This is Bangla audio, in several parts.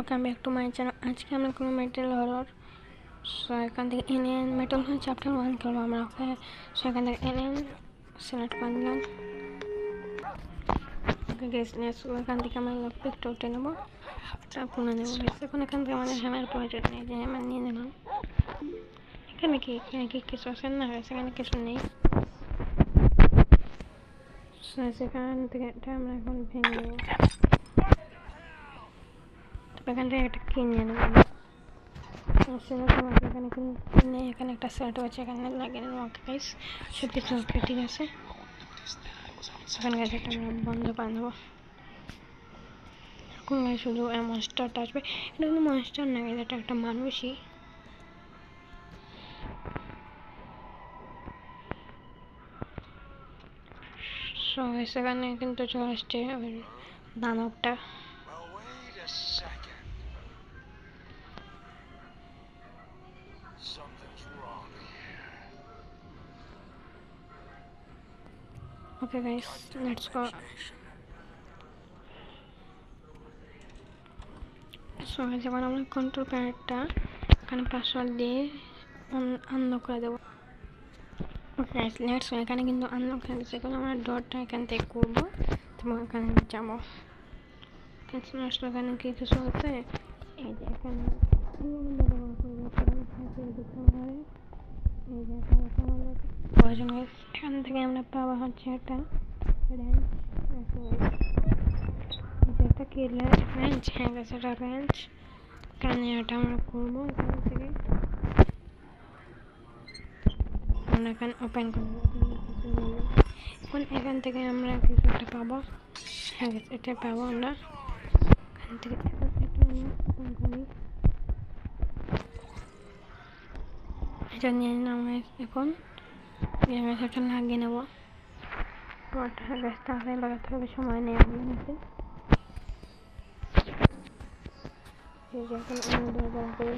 Welcome back to my channel. আজকে আমরা কোনো মেটাল হরর এখান থেকে এলিয়েন মেটাল হল চ্যাপ্টার 1 খেলবো আমরা। ওকে, সেখান থেকে এলিয়েন সিলেক্ট করে নিলাম। ওকে গাইস, নেক্সট এখান থেকে আমরা লকপিকটা উঠে নেবো, তারপর নেবো গাইস। এখন এখান থেকে আমাদের হ্যামার প্রয়োজন নেই, যে হ্যামার নিয়ে নিলাম। এখানে কি কিছু আছে না গাইস? এখানে কিছু নেই। সেখান থেকে এটা আমরা এখন ভেঙে নেবো। এখান থেকে একটা কিনে নেবো। এখানে একটা সেট আছে, এখানে লাগিয়ে নেবো। ওকে গাইস, সব কিছু ওকে, ঠিক আছে। এখানে গাইস এটা আমরা বন্ধ করে দেবো। এখন গাইস শুধু মনস্টারটা আসবে। এটা কিন্তু মনস্টার না গাইস, এটা একটা মানুষই। সো সেখানে কিন্তু চলে আসছে ওই দানবটা। Okay guys, let's go. So guys, এখন আমরা কন্ট্রোল প্যানেলটা এখানে পাসওয়ার্ড দিয়ে আনলক করে দেবো। Okay guys, let's go. এখানে কিন্তু আনলক হয়ে গেছে। এখন আমরা ডটটা এখান থেকে করবো, তারপর এখানে যাবো। এখানে কি কিছু আছে? এই যে এখানে এখান থেকে আমরা পাওয়া হচ্ছে একটা রেঞ্জ, একটা কিলার রেঞ্জ। হ্যাঁ গেছে একটা রেঞ্জ। এখানে এটা আমরা করবো। এখান থেকে আমরা এখানে ওপেন করবো। এখন এখান থেকে আমরা কিছু একটা পাবো। হ্যাঁ গেছে, এটা পাবো আমরা এখান থেকে। এটা আমরা ওপেন করি, এটা নিয়ে নিলাম। এখন এটা লাগিয়ে নেবো। গ্যাসটা আগে লাগাতে হবে, সময় নেই আমাদের কাছে। এখন দরজা করে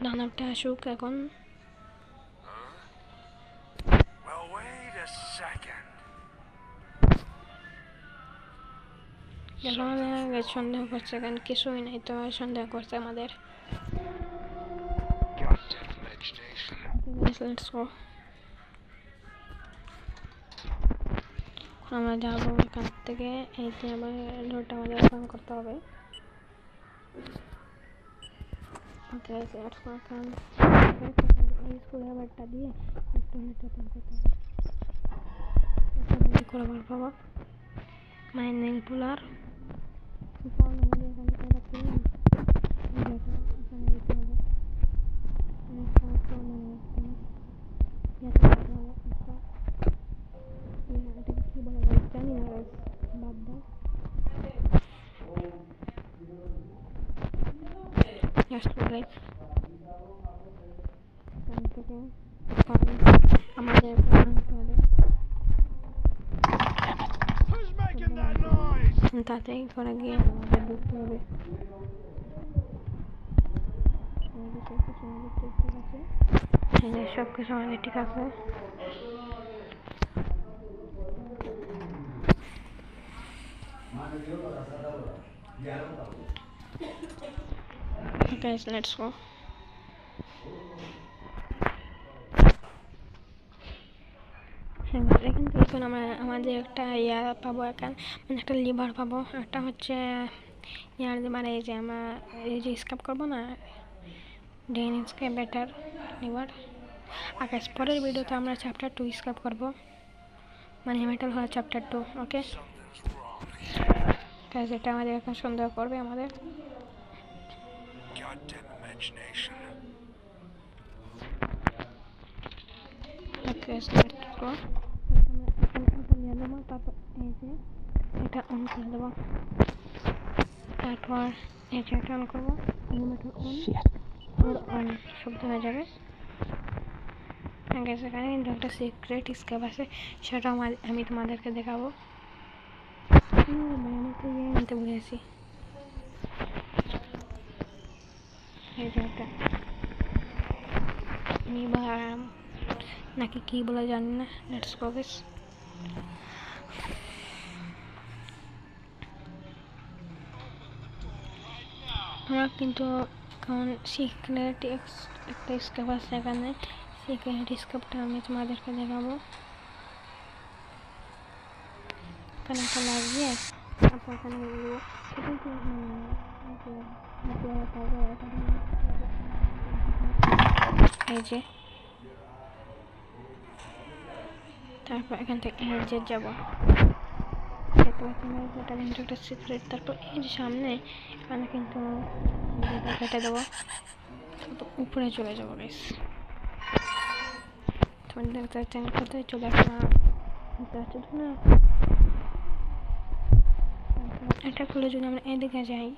দানবটা আসুক এখন। সন্দেহ করছে, কারণ কিছুই নাই তো সন্দেহ করছে আমাদের। আমরা যাবো এখান থেকে। এই যে আবার ডোরটা আমাদের ওপেন করতে হবে। ওকে এখন এই স্ক্রুড্রাইভারটা দিয়ে একটা নেট ওপেন করতে হবে। এটা করবার পাবো মাই নেল পুলার। কি বলা যায় জানি না, বাদ দাও। আমাদের তাতেই করে গিয়ে আমাদের ঢুকতে হবে। সব কিছু আমাদের ঠিক আছে। Guys, let's go. এখন আমরা আমাদের একটা ইয়া পাবো, এখানে মানে একটা লিভার পাবো। একটা হচ্ছে ইয়ার লিভার। এই যে আমরা এই যে স্ক্যাপ করবো না, ডেন স্ক্যাপ বেটার লিভার। আকাশ পরের ভিডিওতে আমরা চ্যাপ্টার 2 স্ক্যাপ করবো, মানে মেটাল হওয়ার চ্যাপ্টার 2। ওকে গাইস, এটা আমাদের এখন সন্দেহ করবে আমাদের। ওকে তারপর এই যে এটা অন করে দেবো। তারপর এই যে এটা অন করবো, অন শব্দ হয়ে যাবে। সেখানে কিন্তু একটা সিক্রেট স্কেপ আছে, সেটা আমি তোমাদেরকে দেখাবো। আমি তো ইয়ে নিতে বলেছি, এই যে একটা নাকি কি বলে জানি না। Let's go guys. আমরা কিন্তু এখন সিক্রেট একটা স্কেপ আছে এখানে, সিক্রেট স্কেপটা আমি তোমাদেরকে দেখাবো। এখানে একটা লাগিয়ে তারপর এখানে এই যে তারপর এখান থেকে এজে যাব, এটা কিন্তু একটা সিক্রেট। তারপর এই যে সামনে এখানে কিন্তু কেটে দেবো, তারপর উপরে চলে যাবো গাইস। তোমাদের দেখতে পাচ্ছেন কোথায় চলে আসলাম, না এটা খুলে যদি আমরা এদিকে যাই,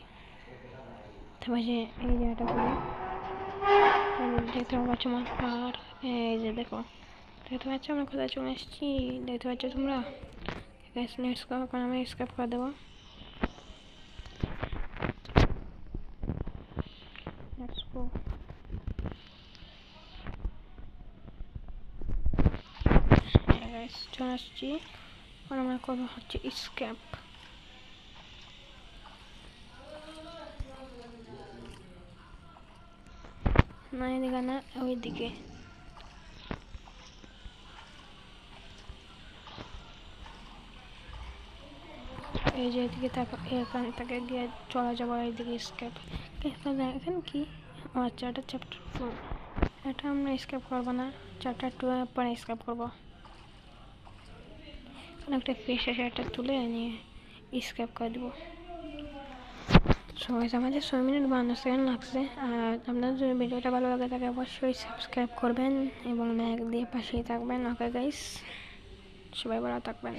তারপর যে এই জায়গাটা খুলে দেখতে পাচ্ছ আর এই যে দেখো, দেখতে পাচ্ছ আমরা কোথায় চলে এসেছি, দেখতে পাচ্ছ তোমরা। নেক্সট এখন আমি স্কেপ করে দেবো। চলে আসছি, এখন আমরা করবো হচ্ছে স্কেপ। না এদিকে না, ওইদিকে। এই যে এদিকে, তারপর এখান থেকে গিয়ে চলে যাবো এইদিকে স্কেপ। এখানে কি, আচ্ছা এটা চ্যাপ্টার 4, এটা আমরা স্কেপ করবো না, চ্যাপ্টার 2 পরে স্কেপ করবো। একটা ফিশ এসে এটা তুলে নিয়ে স্কেপ করে দেবো। সবাই আমাদের 6 মিনিট 52 সেকেন্ড লাগছে। আর আপনার যদি ভিডিওটা ভালো লাগে তাকে অবশ্যই সাবস্ক্রাইব করবেন এবং লাইক দিয়ে পাশেই থাকবেন। ওকে গাইস, সবাই ভালো থাকবেন।